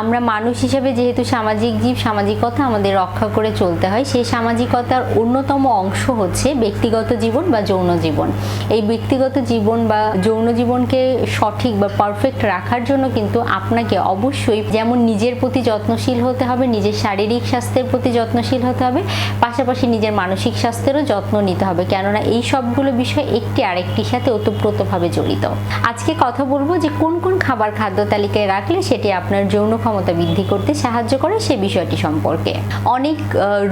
আমরা মানুষ হিসেবে যেহেতু সামাজিক জীব, সামাজিকতা আমাদের রক্ষা করে চলতে হয়। সেই সামাজিকতার অন্যতম অংশ হচ্ছে ব্যক্তিগত জীবন বা যৌন জীবন। এই ব্যক্তিগত জীবন বা যৌন জীবনকে সঠিক বা পারফেক্ট রাখার জন্য কিন্তু আপনাকে অবশ্যই যেমন নিজের প্রতি যত্নশীল হতে হবে, নিজের শারীরিক স্বাস্থ্যের প্রতি যত্নশীল হতে হবে, পাশাপাশি নিজের মানসিক স্বাস্থ্যেরও যত্ন নিতে হবে, কেননা এই সবগুলো বিষয় একটি আরেকটির সাথে ওতপ্রোতভাবে জড়িত। আজকে কথা বলবো যে কোন কোন খাবার খাদ্য তালিকায় রাখলে সেটি আপনার যৌন ক্ষমতা বৃদ্ধি করতে সাহায্য করে সে বিষয়টি সম্পর্কে। অনেক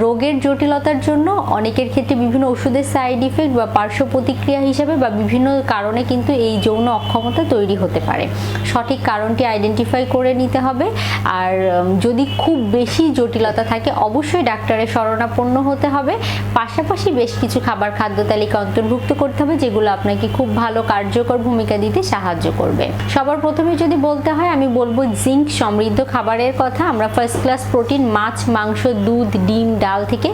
রোগের জটিলতার জন্য অনেকের ক্ষেত্রে বিভিন্ন ওষুধের সাইড ইফেক্ট বা পার্শ্ব প্রতিক্রিয়া হিসেবে বা বিভিন্ন কারণে কিন্তু এই যৌন অক্ষমতা তৈরি হতে পারে। সঠিক কারণটি আইডেন্টিফাই করে নিতে হবে। আর যদি খুব বেশি জটিলতা থাকে অবশ্যই ডাক্তারের শরণাপন্ন হতে হবে। পাশাপাশি বেশ কিছু খাবার খাদ্য তালিকা অন্তর্ভুক্ত করতে হবে যেগুলো আপনাকে খুব ভালো কার্যকর ভূমিকা দিতে সাহায্য করবে। সবার প্রথমে যদি বলতে হয় আমি বলবো জিঙ্ক সমৃদ্ধ খাবারের কথা। আমরা ফার্স্ট ক্লাস প্রোটিন মাছ, মাংস, দুধ, ডিম, ডাল থেকে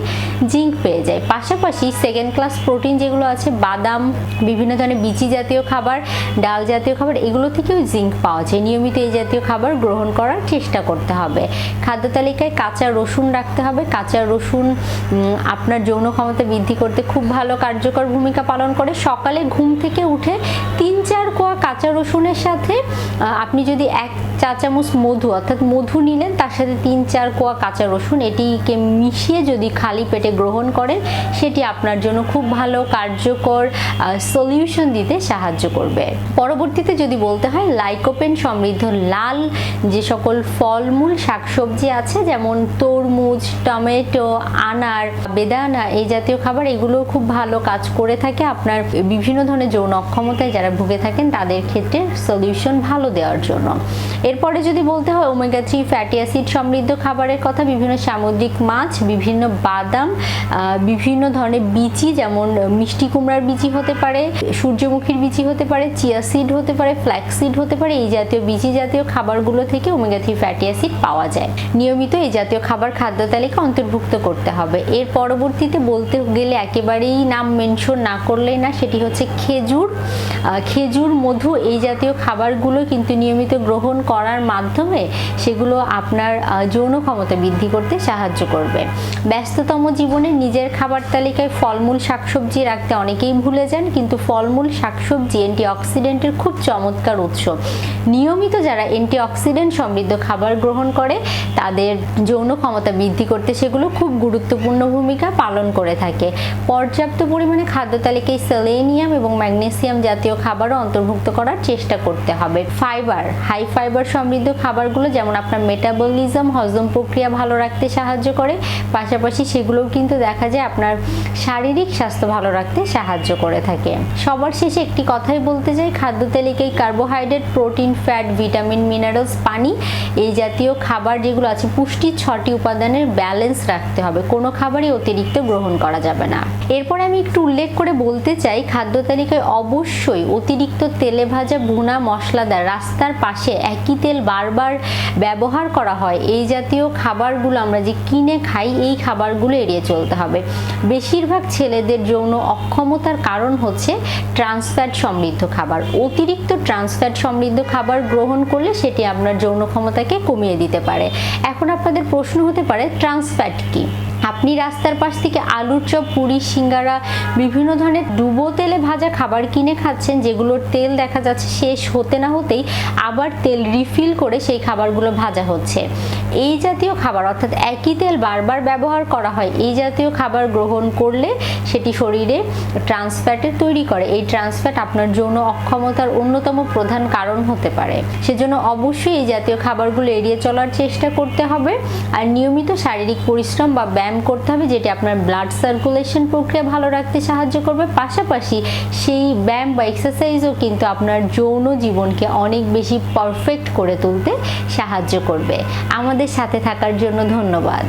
জিঙ্ক পেয়ে যাই। পাশাপাশি সেকেন্ড ক্লাস প্রোটিন যেগুলো আছে বাদাম, বিভিন্ন ধরনের বীচি জাতীয় খাবার, ডাল জাতীয় খাবার, এগুলো থেকেও জিঙ্ক পাওয়া যায়। নিয়মিত এই জাতীয় খাবার গ্রহণ করার চেষ্টা করতে হবে। খাদ্য তালিকায় কাঁচা রসুন রাখতে হবে। কাঁচা রসুন আপনার যৌন ক্ষমতা বৃদ্ধি করতে খুব ভালো কার্যকর ভূমিকা পালন করে। সকালে ঘুম থেকে উঠে 3-4 কোয়া কাঁচা রসুনের সাথে আপনি যদি 1 চা চামচ মধু অর্থাৎ মধু নিলেন, তার সাথে 3-4 কোয়া কাঁচা রসুন এটিকে মিশিয়ে যদি খালি পেটে গ্রহণ করেন সেটি আপনার জন্য খুব ভালো কার্যকর সলিউশন দিতে সাহায্য করবে। পরবর্তীতে যদি বলতে হয় লাইকোপেন সমৃদ্ধ লাল যে সকল ফলমূল শাকসবজি আছে যেমন তরমুজ, টমেটো, আনার, বেদানা, এই জাতীয় খাবার এগুলো খুব ভালো কাজ করে থাকে আপনার বিভিন্ন ধরনের যৌন অক্ষমতায় যারা ভুগে থাকেন তাদের ক্ষেত্রে সলিউশন ভালো দেওয়ার জন্য। এরপরে যদি বলতে হয় ওমেগা 3 ফ্যাটি অ্যাসিড সমৃদ্ধ খাবারের কথা, বিভিন্ন সামুদ্রিক মাছ, বিভিন্ন বাদাম, বিভিন্ন ধরনের বীচি যেমন মিষ্টি কুমড়ার বীচি হতে পারে, সূর্যমুখীর বীচি হতে পারে, চিয়া সিড হতে পারে, ফ্ল্যাক্স সিড হতে পারে, এই জাতীয় বীচি জাতীয় খাবারগুলো থেকে ওমেগা 3 ফ্যাটি অ্যাসিড পাওয়া যায়। নিয়মিত এই জাতীয় খাবার খাদ্য তালিকা অন্তর্ভুক্ত করতে হবে। এর পরবর্তীতে বলতে গেলে একেবারেই নাম মেনশন না করলেই না, সেটি হচ্ছে খেজুর, মধু, এই জাতীয় খাবারগুলো কিন্তু নিয়মিত গ্রহণ করার মাধ্যমে সেগুলো আপনার যৌন ক্ষমতা বৃদ্ধি করতে সাহায্য করবে। ব্যস্ততম জীবনে নিজের খাবার তালিকায় ফলমূল শাকসবজি রাখতে অনেকেই ভুলে যান, কিন্তু ফলমূল শাকসবজি অ্যান্টিঅক্সিডেন্টের খুব চমৎকার উৎস। নিয়মিত যারা অ্যান্টিঅক্সিডেন্ট সমৃদ্ধ খাবার গ্রহণ করে তাদের যৌন ক্ষমতা বৃদ্ধি করতে সেগুলো খুব গুরুত্বপূর্ণ ভূমিকা পালন করে থাকে। পর্যাপ্ত পরিমাণে খাদ্য তালিকায় সেলেনিয়াম এবং ম্যাগনেসিয়াম জাতীয় খাবারও অন্তর্ভুক্ত করার চেষ্টা করতে হবে। ফাইবার, হাই ফাইবার সমৃদ্ধ খাবারগুলো যেমন আপনার মেটাবলিজম, হজম প্রক্রিয়া ভালো রাখতে সাহায্য করে, পাশাপাশি সেগুলোও কিন্তু দেখা যায় আপনার শারীরিক স্বাস্থ্য ভালো রাখতে সাহায্য করে থাকে। সবার শেষে একটি কথাই বলতে চাই, খাদ্য তালিকায় carbohydrate, protein, fat, vitamin, minerals, পানি, এই জাতীয় খাবার যেগুলো আছে পুষ্টির 6টি উপাদানের ব্যালেন্স রাখতে হবে। কোনো খাবারই অতিরিক্ত গ্রহণ করা যাবে না। এরপরে আমি একটু উল্লেখ করে বলতে চাই খাদ্য তালিকায় অবশ্যই অতিরিক্ত তেলে ভাজা, ভুনা, মশলাদার, রাস্তার পাশে একই তেল বারবার ব্যবহার করা হয় এই জাতীয় খাবারগুলো আমরা যে কিনে খাই এই খাবারগুলো এড়িয়ে চলতে হবে। বেশিরভাগ ছেলেদের যৌন অক্ষমতার কারণ হচ্ছে ট্রান্সফ্যাট সমৃদ্ধ খাবার। অতিরিক্ত ট্রান্সফ্যাট সমৃদ্ধ খাবার গ্রহণ করলে সেটি আপনার যৌন ক্ষমতাকে কমিয়ে দিতে পারে। এখন আপনাদের প্রশ্ন হতে পারে ট্রান্সফ্যাট কি? আপনি রাস্তার পাশ থেকে আলুর চপ, পুরি, সিঙ্গারা, বিভিন্ন ধরনের ডুবো তেলে ভাজা খাবার কিনে খাচ্ছেন যেগুলোর তেল দেখা যাচ্ছে শেষ হতে না হতেই আবার তেল রিফিল করে সেই খাবারগুলো ভাজা হচ্ছে। এই জাতীয় খাবার অর্থাৎ একই তেল বারবার ব্যবহার করা হয়, এই জাতীয় খাবার গ্রহণ করলে সেটি শরীরে ট্রান্সফ্যাটের তৈরি করে। এই ট্রান্সফ্যাট আপনার যৌন অক্ষমতার অন্যতম প্রধান কারণ হতে পারে। সেজন্য অবশ্যই এই জাতীয় খাবারগুলো এড়িয়ে চলার চেষ্টা করতে হবে আর নিয়মিত শারীরিক পরিশ্রম বা ব্যায়াম করতে হবে যেটি আপনার ব্লাড সার্কুলেশন প্রক্রিয়া ভালো রাখতে সাহায্য করবে। পাশাপাশি সেই ব্যায়াম বা এক্সারসাইজও কিন্তু আপনার যৌন জীবনকে অনেক বেশি পারফেক্ট করে তুলতে সাহায্য করবে। আমাদের সাথে থাকার জন্য ধন্যবাদ।